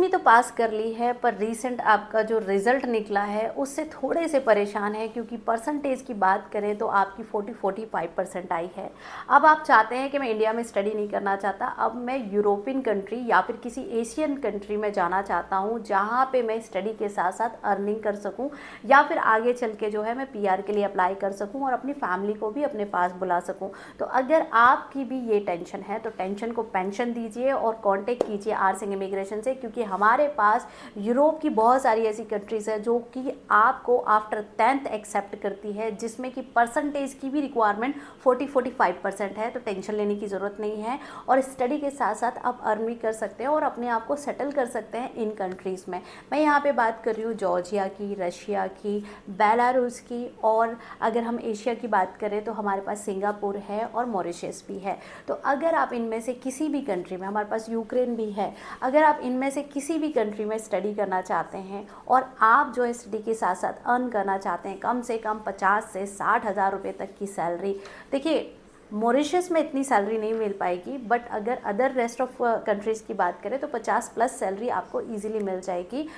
10वीं तो पास कर ली है, पर रीसेंट आपका जो रिज़ल्ट निकला है उससे थोड़े से परेशान है, क्योंकि परसेंटेज की बात करें तो आपकी 40-45% आई है। अब आप चाहते हैं कि मैं इंडिया में स्टडी नहीं करना चाहता, अब मैं यूरोपियन कंट्री या फिर किसी एशियन कंट्री में जाना चाहता हूँ, जहाँ पे मैं स्टडी के साथ साथ अर्निंग कर सकूँ, या फिर आगे चल के जो है मैं पीआर के लिए अप्लाई कर सकूँ और अपनी फैमिली को भी अपने पास बुला सकूँ। तो अगर आपकी भी ये टेंशन है तो टेंशन को पेंशन दीजिए और कांटेक्ट कीजिए आर सिंह इमिग्रेशन से, क्योंकि हमारे पास यूरोप की बहुत सारी ऐसी कंट्रीज़ है जो कि आपको आफ्टर 10th एक्सेप्ट करती है, जिसमें कि परसेंटेज की भी रिक्वायरमेंट 40-45% है। तो टेंशन लेने की ज़रूरत नहीं है, और स्टडी के साथ साथ आप अर्न भी कर सकते हैं और अपने आप को सेटल कर सकते हैं इन कंट्रीज़ में। मैं यहाँ पे बात कर रही हूँ जॉर्जिया की, रशिया की, बेलारूस की, और अगर हम एशिया की बात करें तो हमारे पास सिंगापुर है और मॉरिशस भी है। तो अगर आप इनमें से किसी भी कंट्री में, हमारे पास यूक्रेन भी है, अगर आप इनमें से किसी भी कंट्री में स्टडी करना चाहते हैं और आप जो है स्टडी के साथ साथ अर्न करना चाहते हैं कम से कम 50 से 60 हज़ार रुपये तक की सैलरी, देखिए मॉरिशस में इतनी सैलरी नहीं मिल पाएगी, बट अगर अदर रेस्ट ऑफ कंट्रीज़ की बात करें तो 50+ सैलरी आपको ईजिली मिल जाएगी।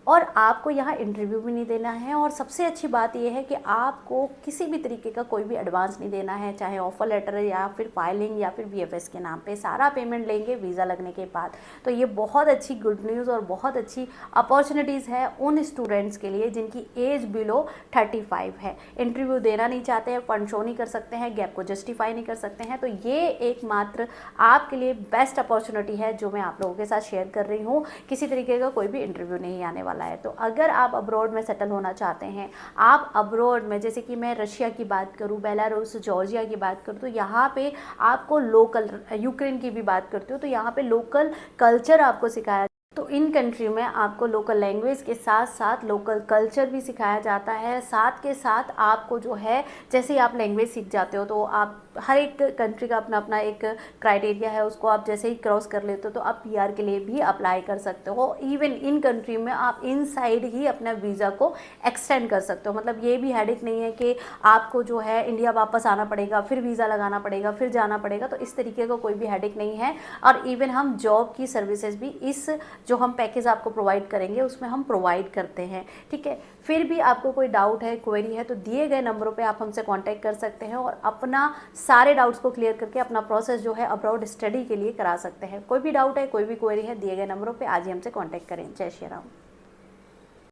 और आपको यहाँ इंटरव्यू भी नहीं देना है, और सबसे अच्छी बात यह है कि आपको किसी भी तरीके का कोई भी एडवांस नहीं देना है, चाहे ऑफर लेटर या फिर फाइलिंग या फिर वीएफएस के नाम पे, सारा पेमेंट लेंगे वीज़ा लगने के बाद। तो ये बहुत अच्छी गुड न्यूज़ और बहुत अच्छी अपॉर्चुनिटीज़ है उन स्टूडेंट्स के लिए जिनकी एज बिलो 35 है, इंटरव्यू देना नहीं चाहते हैं, फंड शो नहीं कर सकते हैं, गैप को जस्टिफाई नहीं कर सकते हैं। तो ये एकमात्र आपके लिए बेस्ट अपॉर्चुनिटी है जो मैं आप लोगों के साथ शेयर कर रही हूँ। किसी तरीके का कोई भी इंटरव्यू नहीं आने वाला है। तो अगर आप अब्रॉड में सेटल होना चाहते हैं, आप अब्रॉड में, जैसे कि मैं रशिया की बात करूं, बेलारूस, जॉर्जिया की बात करूं, तो यहाँ पे आपको लोकल, यूक्रेन की भी बात करती हूँ तो यहाँ पे लोकल कल्चर आपको सिखाया, तो इन कंट्री में आपको लोकल लैंग्वेज के साथ साथ लोकल कल्चर भी सिखाया जाता है। साथ के साथ आपको जो है, जैसे ही आप लैंग्वेज सीख जाते हो तो आप, हर एक कंट्री का अपना अपना एक क्राइटेरिया है, उसको आप जैसे ही क्रॉस कर लेते हो तो आप पीआर के लिए भी अप्लाई कर सकते हो। इवन इन कंट्री में आप इनसाइड ही अपना वीज़ा को एक्सटेंड कर सकते हो, मतलब ये भी हेडेक नहीं है कि आपको जो है इंडिया वापस आना पड़ेगा, फिर वीज़ा लगाना पड़ेगा, फिर जाना पड़ेगा, तो इस तरीके का कोई भी हेडेक नहीं है। और इवन हम जॉब की सर्विसेज भी इस जो हम पैकेज आपको प्रोवाइड करेंगे उसमें हम प्रोवाइड करते हैं, ठीक है। फिर भी आपको कोई डाउट है, क्वेरी है, तो दिए गए नंबरों पे आप हमसे कांटेक्ट कर सकते हैं और अपना सारे डाउट्स को क्लियर करके अपना प्रोसेस जो है अब्रॉड स्टडी के लिए करा सकते हैं। कोई भी डाउट है, कोई भी क्वेरी है, दिए गए नंबरों पे आज ही हमसे कांटेक्ट करें। जय श्री राम।